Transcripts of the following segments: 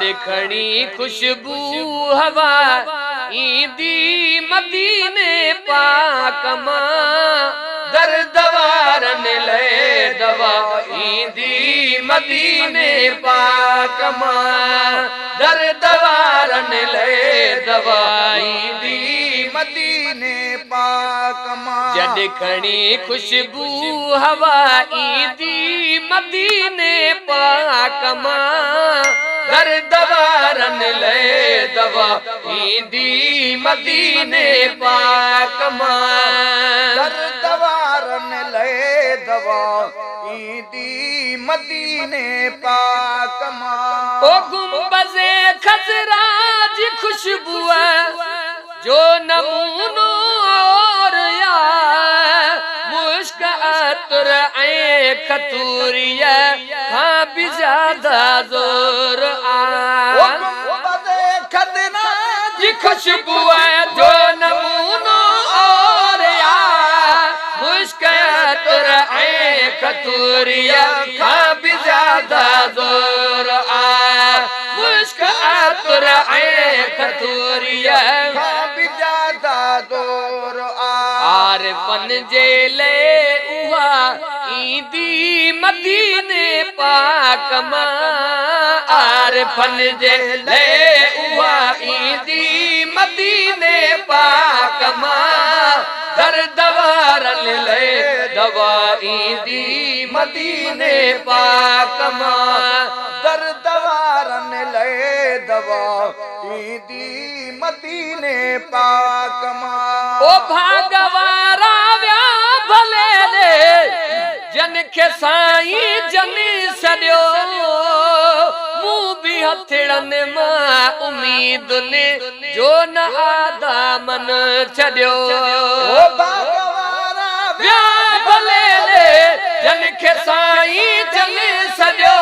जड़ खड़ी खुशबू हवा ईदी मदीने पाक मां दर्द वारन ले दवा ईदी मदीने पाक मां दर्द वारन ले दवा ईदी मदीने पाक मां जड़ खड़ी खुशबू हवा ईदी मदीने पाक मां दर्द वारन ले दवा ईदी मदीने पाक मां दर्द वारन ले दवा ईदी मदीने पाक मां ओ गुंबज़े खज़रा जी खुशबू जो नमूनो और या मुश्क अतर ऐ खतूरिया हाँ भी ज्यादा जोर ओ गुंबज़े खज़रा जी खुशबू जो नमूनो और या मुश्क अतर ऐ खतूरिया हाँ भी ज्यादा जोर मुश्क अतर ऐ खतूरिया आरफन जेले उहा ईदी मदीने पाक मां आरफन जेले उहा ईदी मदीने पाक मां दर्द वारन ले दवा ईदी मदीने पाक मां दर्द वारन ले दवा ईदी मदीने पाक मां ओ भागवारा व्या भले ले जन खे साईं जनी सॾियो मूं बि हथड़न मां उम्मीद ने जो न आदामन छॾियो ओ भागवारा व्या भले ले जन खे साईं जनी सॾियो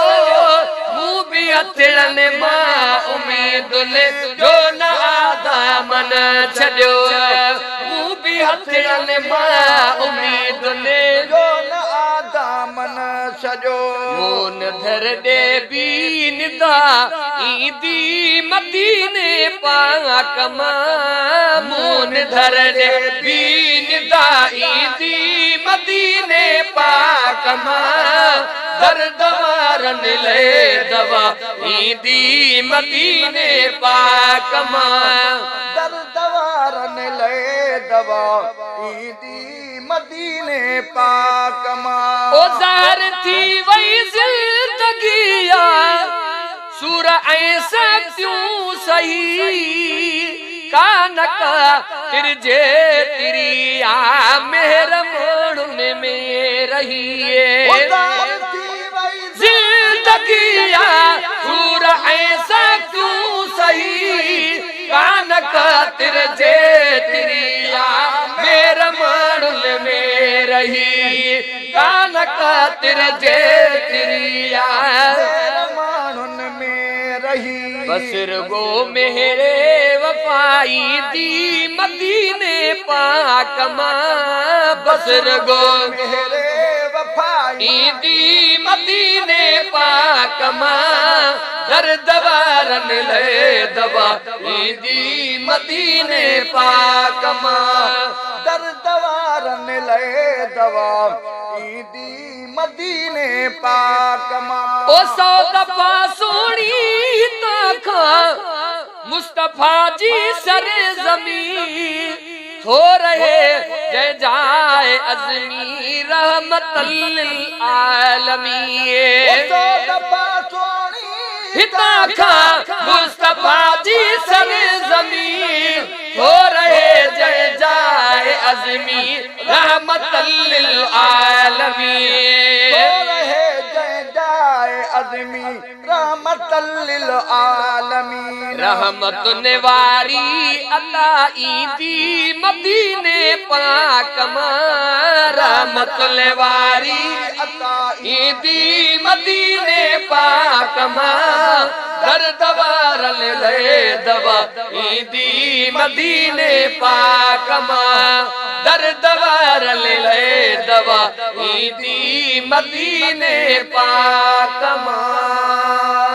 मूं बि हथड़न मां उम्मीद ने जो न आदामन छॾियो हथड़न मां उम्मीद ने जो न आदामन सजो मून धर दे बीनदा ईदी मदीने पाक मां मून धर दे बीनदा ईदी मदीने पाक मां दर्द वारन ले दवा ईदी मदीने पाक मां दर्द वारन ले दवा ईदी मदीने पाक मां ओ ज़हर थी वई ज़िंदगिया सूर ऐसा क्यों सही कान का तिरजे तिरिया मेहर मोड़न में रही जिंदगिया सूर ऐसा क्यों सही कान का तिरजे तिरिया मेरा माड़ुल में रही कान का तिरजे तिरिया माड़ुन में रही बसर गो मेरे वफाई दी मदीने पाक मां बसर गो मेरे वफाई दी मदीने पाक मां दर्द वारन ले दवा ईदी मदीने पाक मां दर्द वारन ले दवा ईदी मदीने पाक मां ओ सौ दफा सोनी ताखा मुस्तफा जी सरे ज़मीन थो रहे जय जाए अज़मी रहमतल लिल आलमीन सौ दफा सोनी हिता खा मुस्तफा जी सरे ज़मीन थो रहे जय जाए अज़मी रहमतल लिल आलमीन थो रहे जय जाए अज़मी रहमतल लिल आलमीन रहमत निवारी अता ईदी मदीने पाक मां रहमत निवारी अता ईदी मदीने पाक मां दर्द वारन ले दवा ईदी मदीने पाक मां दर्द वारन ले दवा ईदी मदीने पाक मां।